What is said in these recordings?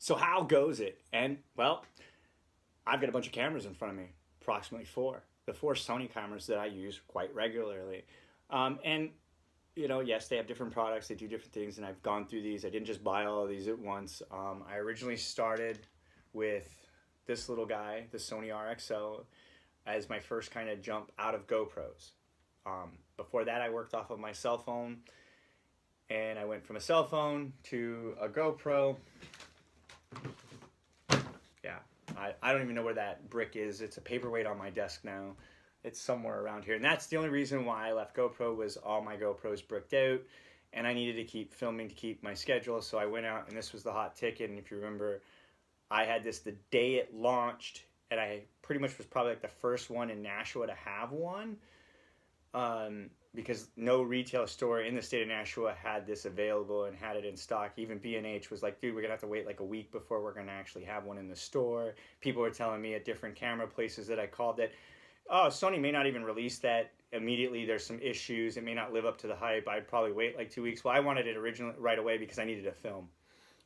So how goes it? And well, I've got a bunch of cameras in front of me, approximately four. The four Sony cameras that I use quite regularly. And yes, they have different products. They do different things, and I've gone through these. I didn't just buy all of these at once. I originally started with this little guy, the Sony RXO, as my first kind of jump out of GoPros. Before that, I worked off of my cell phone, and I went from a cell phone to a GoPro. Yeah, I don't even know where that brick is. It's a paperweight on my desk now. It's somewhere around here. And that's the only reason why I left GoPro, was all my GoPros bricked out and I needed to keep filming to keep my schedule. So I went out, and this was the hot ticket. And if you remember, I had this the day it launched, and I pretty much was probably like the first one in Nashua to have one. Because no retail store in the state of Nashua had this available and had it in stock. Even B&H was like, dude, we're gonna have to wait like a week before we're gonna actually have one in the store. People were telling me at different camera places that I called that, oh, Sony may not even release that immediately. There's some issues. It may not live up to the hype. I'd probably wait like 2 weeks. Well, I wanted it originally right away because I needed a film,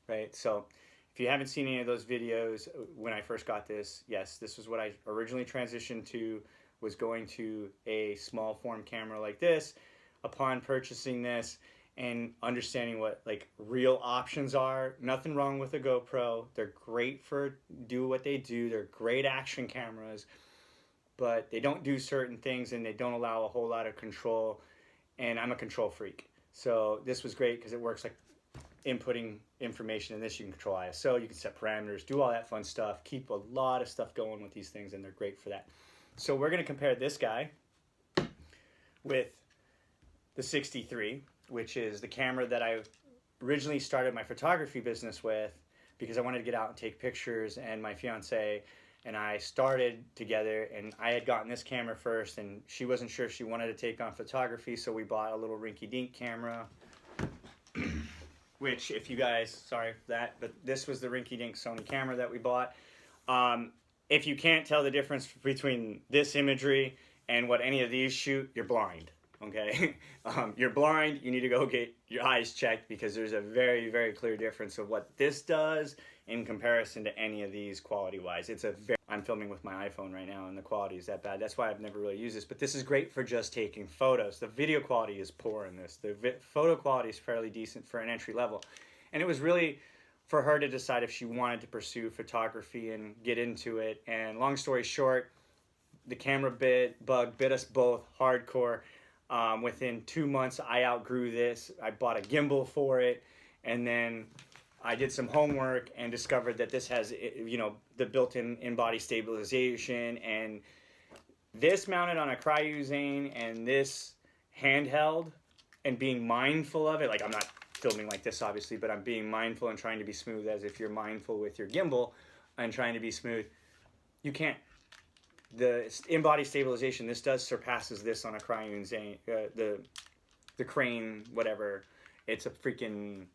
right? So if you haven't seen any of those videos when I first got this, yes, this was what I originally transitioned to, was going to a small form camera like this upon purchasing this and understanding what like real options are. Nothing wrong with a GoPro. They're great for do what they do. They're great action cameras, but they don't do certain things and they don't allow a whole lot of control. And I'm a control freak. So this was great because it works like inputting information in this. You can control ISO, you can set parameters, do all that fun stuff, keep a lot of stuff going with these things, and they're great for that. So we're going to compare this guy with the 63, which is the camera that I originally started my photography business with because I wanted to get out and take pictures, and my fiance and I started together, and I had gotten this camera first, and she wasn't sure if she wanted to take on photography, so we bought a little rinky-dink camera, which, if you guys, sorry for that, but this was the rinky-dink Sony camera that we bought. If you can't tell the difference between this imagery and what any of these shoot, you're blind, okay? You're blind. You need to go get your eyes checked because there's a very, very clear difference of what this does in comparison to any of these quality-wise. I'm filming with my iPhone right now, and the quality is that bad. That's why I've never really used this, but this is great for just taking photos. The video quality is poor in this. The photo quality is fairly decent for an entry level, and it was really for her to decide if she wanted to pursue photography and get into it. And long story short, the camera bug bit us both hardcore. Within 2 months, I outgrew this. I bought a gimbal for it, and then I did some homework and discovered that this has, the built-in in-body stabilization, and this mounted on a cryosane and this handheld, and being mindful of it. Like, I'm not filming like this obviously, but I'm being mindful and trying to be smooth as if you're mindful with your gimbal and trying to be smooth. You can't. The in-body stabilization, this surpasses this on a cryosane, the crane, whatever. It's a freaking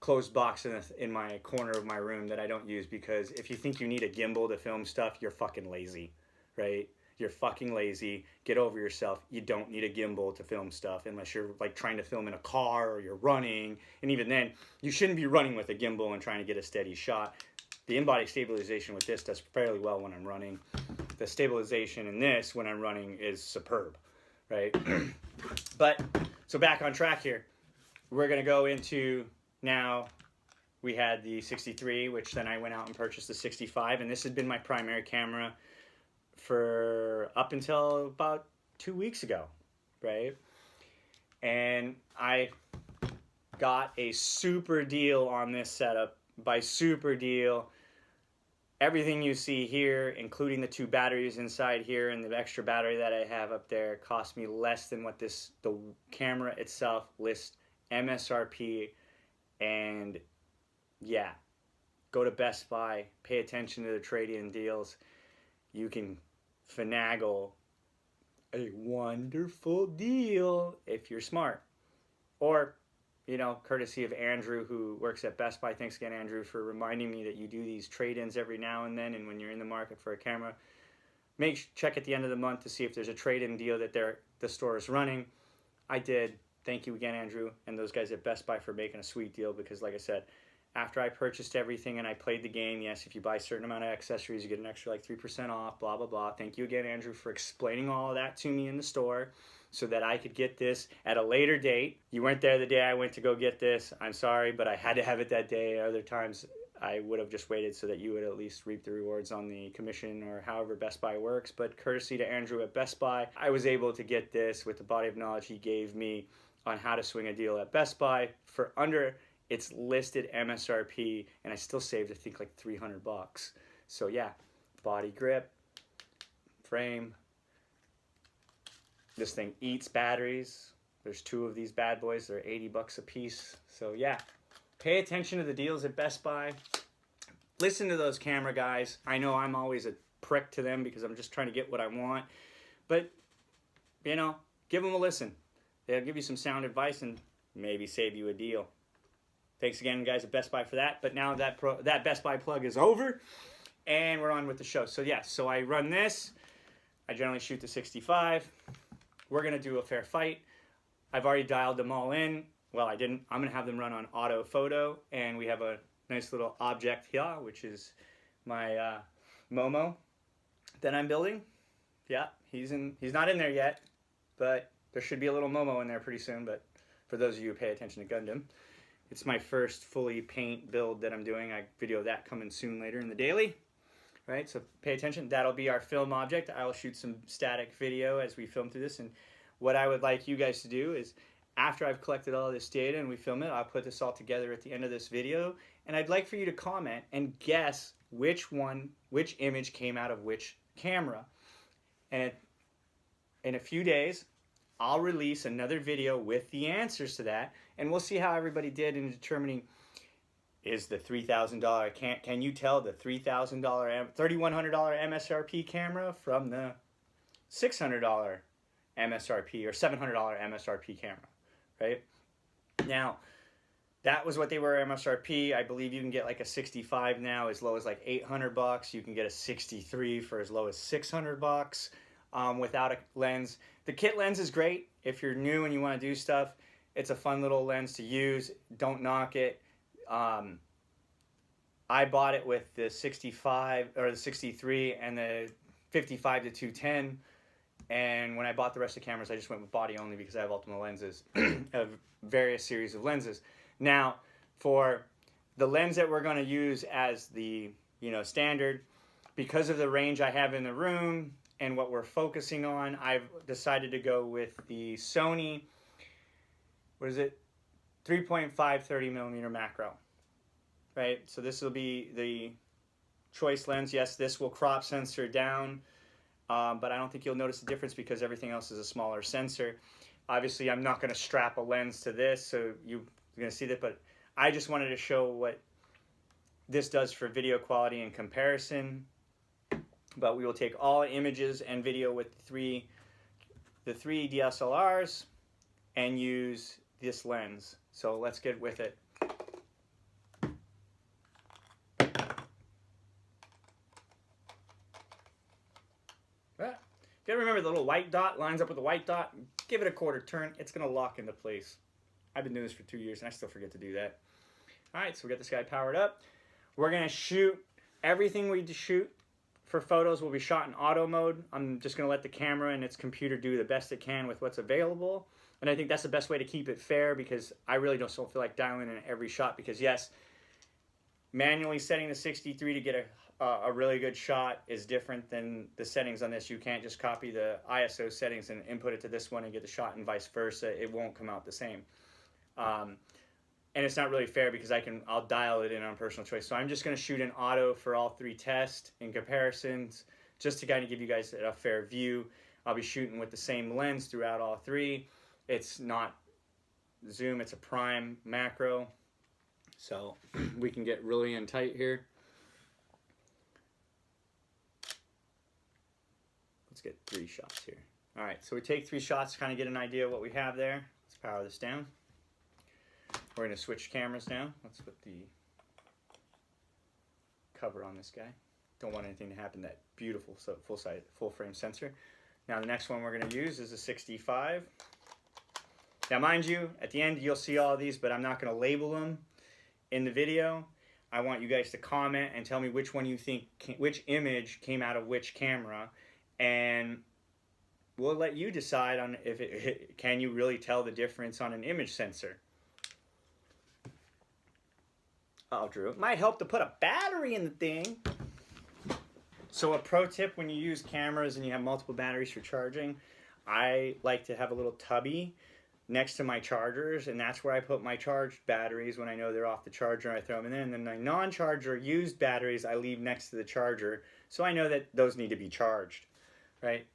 closed box in my corner of my room that I don't use, because if you think you need a gimbal to film stuff, you're fucking lazy, right? You're fucking lazy. Get over yourself. You don't need a gimbal to film stuff unless you're like trying to film in a car or you're running. And even then, you shouldn't be running with a gimbal and trying to get a steady shot. The in-body stabilization with this does fairly well when I'm running. The stabilization in this when I'm running is superb, right? But, so back on track here. We're going to go into, now we had the 63, which then I went out and purchased the 65. And this has been my primary camera for up until about 2 weeks ago, right? And I got a super deal on this setup. By super deal, everything you see here, including the 2 batteries inside here and the extra battery that I have up there, cost me less than what the camera itself lists MSRP. And yeah, go to Best Buy, pay attention to the trade-in deals. You can finagle a wonderful deal if you're smart. Or, courtesy of Andrew, who works at Best Buy. Thanks again, Andrew, for reminding me that you do these trade-ins every now and then, and when you're in the market for a camera, check at the end of the month to see if there's a trade-in deal that the store is running. I did. Thank you again, Andrew, and those guys at Best Buy for making a sweet deal, because like I said, after I purchased everything and I played the game, yes, if you buy a certain amount of accessories, you get an extra like 3% off, blah, blah, blah. Thank you again, Andrew, for explaining all of that to me in the store so that I could get this at a later date. You weren't there the day I went to go get this. I'm sorry, but I had to have it that day. Other times I would have just waited so that you would at least reap the rewards on the commission or however Best Buy works. But courtesy to Andrew at Best Buy, I was able to get this with the body of knowledge he gave me on how to swing a deal at Best Buy for under its listed MSRP, and I still saved, I think, like 300 bucks. So yeah, body grip, frame. This thing eats batteries. There's 2 of these bad boys. They're 80 bucks a piece. So yeah, pay attention to the deals at Best Buy. Listen to those camera guys. I know I'm always a prick to them because I'm just trying to get what I want. But, you know, give them a listen. They'll give you some sound advice and maybe save you a deal. Thanks again, guys, at Best Buy for that. But now that Best Buy plug is over, and we're on with the show. So, yeah, so I run this. I generally shoot the 65. We're going to do a fair fight. I've already dialed them all in. Well, I didn't. I'm going to have them run on auto photo, and we have a nice little object here, which is my Momo that I'm building. Yeah, he's not in there yet, but there should be a little Momo in there pretty soon. But for those of you who pay attention to Gundam, it's my first fully paint build that I'm doing. I video that coming soon later in the daily. Right, so pay attention. That'll be our film object. I will shoot some static video as we film through this. And what I would like you guys to do is, after I've collected all this data and we film it, I'll put this all together at the end of this video. And I'd like for you to comment and guess which image came out of which camera. And in a few days, I'll release another video with the answers to that, and we'll see how everybody did in determining, is the $3,000, can you tell the $3,000, $3,100 MSRP camera from the $600 MSRP or $700 MSRP camera, right? Now, that was what they were MSRP. I believe you can get like a 65 now as low as like 800 bucks. You can get a 63 for as low as 600 bucks without a lens. The kit lens is great if you're new and you want to do stuff. It's a fun little lens to use. Don't knock it. I bought it with the 65 or the 63 and the 55 to 210. And when I bought the rest of the cameras, I just went with body only because I have Ultima lenses of various series of lenses. Now, for the lens that we're going to use as the standard, because of the range I have in the room and what we're focusing on, I've decided to go with the Sony, 3.5 30 millimeter macro, right? So this will be the choice lens. Yes, this will crop sensor down, but I don't think you'll notice the difference because everything else is a smaller sensor. Obviously, I'm not going to strap a lens to this, so you're going to see that, but I just wanted to show what this does for video quality and comparison. But we will take all images and video with the three DSLRs and use this lens. So let's get with it. You gotta remember the little white dot lines up with the white dot. Give it a quarter turn. It's gonna lock into place. I've been doing this for 2 years and I still forget to do that. All right, so we got this guy powered up. We're gonna shoot everything we shoot for photos will be shot in auto mode. I'm just gonna let the camera and its computer do the best it can with what's available. And I think that's the best way to keep it fair because I really don't feel like dialing in every shot because yes, manually setting the 63 to get a really good shot is different than the settings on this. You can't just copy the ISO settings and input it to this one and get the shot and vice versa. It won't come out the same. And it's not really fair because I'll dial it in on personal choice. So I'm just going to shoot in auto for all three tests and comparisons just to kind of give you guys a fair view. I'll be shooting with the same lens throughout all three. It's not zoom, it's a prime macro. So we can get really in tight here. Let's get 3 shots here. All right, so we take 3 shots to kind of get an idea of what we have there. Let's power this down. We're going to switch cameras now. Let's put the cover on this guy. Don't want anything to happen to that beautiful full frame sensor. Now the next one we're going to use is a 65. Now mind you, at the end you'll see all of these, but I'm not going to label them. in the video, I want you guys to comment and tell me which one you think, which image came out of which camera, and we'll let you decide on if can you really tell the difference on an image sensor. Oh, Drew, it might help to put a battery in the thing. So a pro tip when you use cameras and you have multiple batteries for charging, I like to have a little tubby next to my chargers, and that's where I put my charged batteries. When I know they're off the charger, I throw them in there, and then my non-charger used batteries I leave next to the charger, so I know that those need to be charged, right?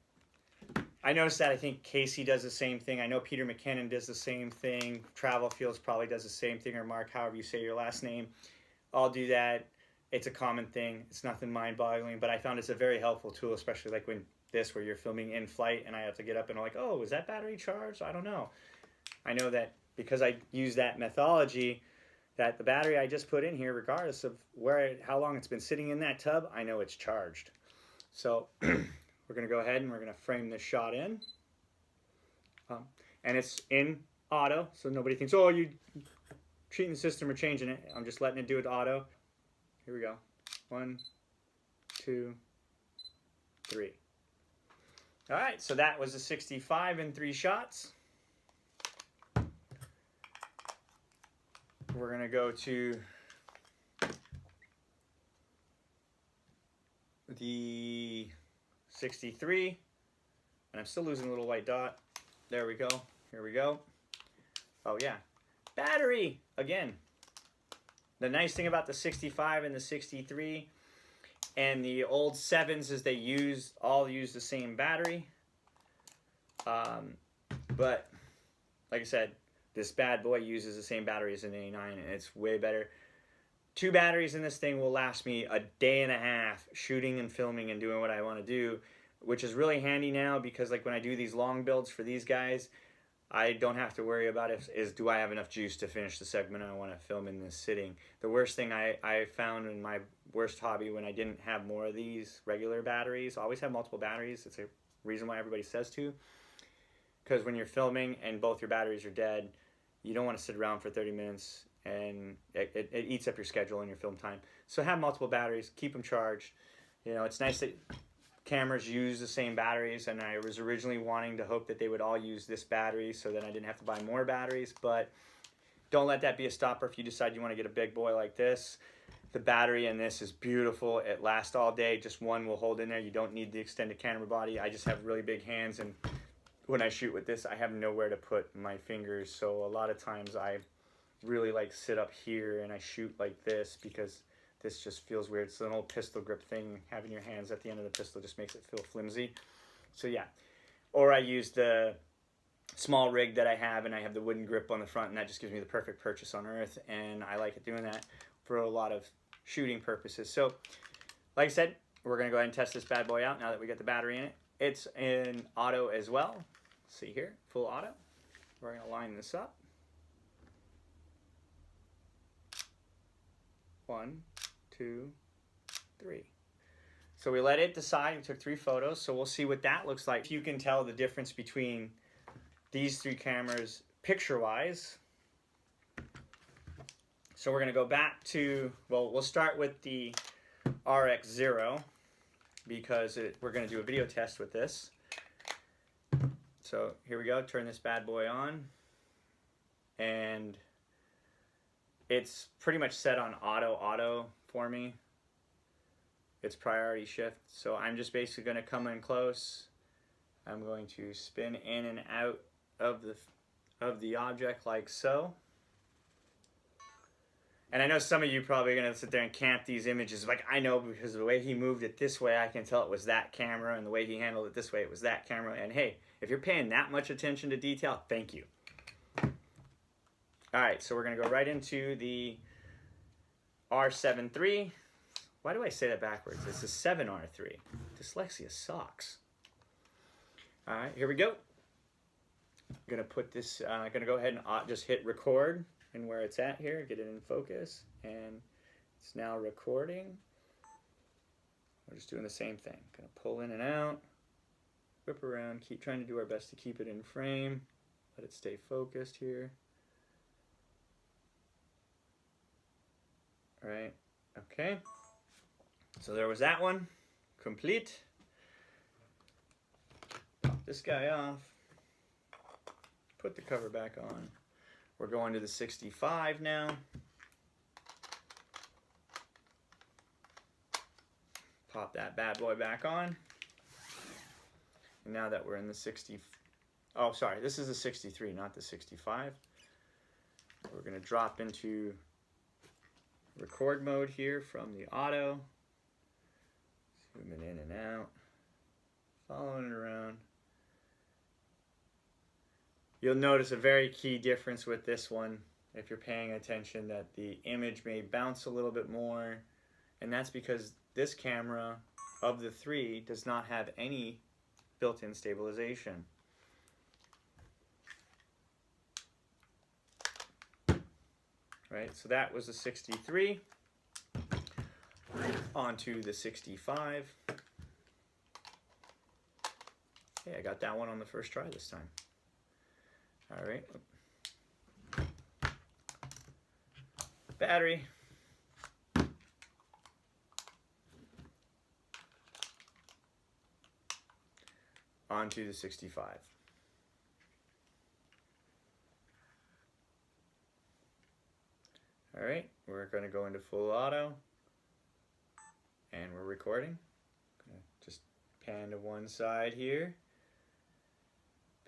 I noticed that. I think Casey does the same thing. I know Peter McKinnon does the same thing. Travel Fields probably does the same thing, or Mark, however you say your last name. I'll do that. It's a common thing. It's nothing mind-boggling, but I found it's a very helpful tool, especially like when where you're filming in flight and I have to get up and I'm like, oh, is that battery charged? I don't know. I know that because I use that methodology, that the battery I just put in here, regardless of how long it's been sitting in that tub, I know it's charged. So we're going to go ahead and we're going to frame this shot in. And it's in auto, so nobody thinks, oh, you cheating the system or changing it. I'm just letting it do it auto. Here we go. 1, 2, 3. All right, so that was a 65 in 3 shots. We're going to go to the 63, and I'm still losing a little white dot. There we go. Here we go. Oh, yeah. Battery! Again. The nice thing about the 65 and the 63 and the old 7s is they all use the same battery. But, like I said, this bad boy uses the same battery as an A9, and it's way better. 2 batteries in this thing will last me a day and a half shooting and filming and doing what I want to do, which is really handy now because like when I do these long builds for these guys, I don't have to worry about do I have enough juice to finish the segment I want to film in this sitting. The worst thing I found in my worst hobby when I didn't have more of these regular batteries, always have multiple batteries. It's a reason why everybody says to. Because when you're filming and both your batteries are dead, you don't want to sit around for 30 minutes and it eats up your schedule and your film time. So have multiple batteries, keep them charged. You know, it's nice that cameras use the same batteries, and I was originally wanting to hope that they would all use this battery so that I didn't have to buy more batteries, but don't let that be a stopper if you decide you want to get a big boy like this. The battery in this is beautiful. It lasts all day. Just one will hold in there. You don't need the extended camera body. I just have really big hands, and when I shoot with this, I have nowhere to put my fingers, so a lot of times I really like sit up here and I shoot like this because this just feels weird. It's an old pistol grip thing. Having your hands at the end of the pistol just makes it feel flimsy. So yeah. Or I use the small rig that I have, and I have the wooden grip on the front, and that just gives me the perfect purchase on earth, and I like it doing that for a lot of shooting purposes. So like I said, we're going to go ahead and test this bad boy out now that we got the battery in it. It's in auto as well. See here, full auto. We're going to line this up. 1, 2, 3. So we let it decide. We took 3 photos, so we'll see what that looks like. If you can tell the difference between these 3 cameras picture-wise. So we're going to go back to, well, we'll start with the RX0 because we're going to do a video test with this. So here we go, turn this bad boy on, and it's pretty much set on auto for me. It's priority shift, so I'm just basically going to come in close. I'm going to spin in and out of the object like so. And I know some of you probably going to sit there and camp these images. Like, I know because of the way he moved it this way, I can tell it was that camera, and the way he handled it this way, it was that camera. And hey, if you're paying that much attention to detail, thank you. All right, so we're going to go right into the R7 III. Why do I say that backwards? It's a 7R3. Dyslexia sucks. All right, here we go. I'm going to put this, I'm going to go ahead and just hit record. And where it's at here, get it in focus, and it's now recording. We're just doing the same thing. Gonna pull in and out, whip around, keep trying to do our best to keep it in frame, let it stay focused here. All right, okay. So there was that one, complete. Pop this guy off. Put the cover back on. We're going to the 65 now. Pop that bad boy back on. And now that we're in the 60, oh sorry, this is the 63, not the 65. We're gonna drop into record mode here from the auto. Zooming in and out, following it around. You'll notice a very key difference with this one, if you're paying attention, that the image may bounce a little bit more, and that's because this camera of the three does not have any built-in stabilization. Right, so that was the 63. Onto the 65. Okay, I got that one on the first try this time. All right. Battery. Onto the 65. All right, we're going to go into full auto, and we're recording. Gonna just pan to one side here,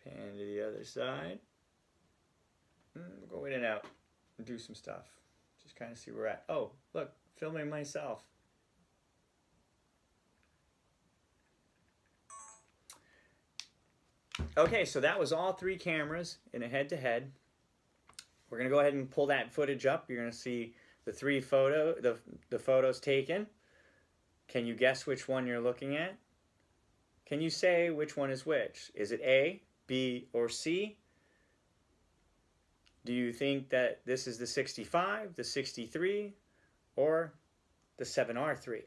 pan to the other side. We'll go in and out and do some stuff. Just kind of see where we're at. Oh, look, filming myself. Okay, so that was all three cameras in a head-to-head. We're gonna go ahead and pull that footage up. You're gonna see the the photos taken. Can you guess which one you're looking at? Can you say which one is which? Is it A, B, or C? Do you think that this is the 65, the 63, or the 7R3?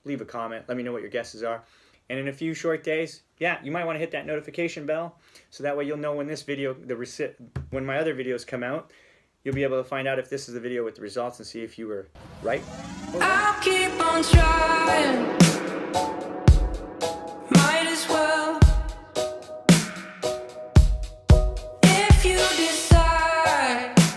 Leave a comment. Let me know what your guesses are. And in a few short days, yeah, you might want to hit that notification bell so that way you'll know when this video, when my other videos come out, you'll be able to find out if this is the video with the results and see if you were right or wrong. I'll keep on trying.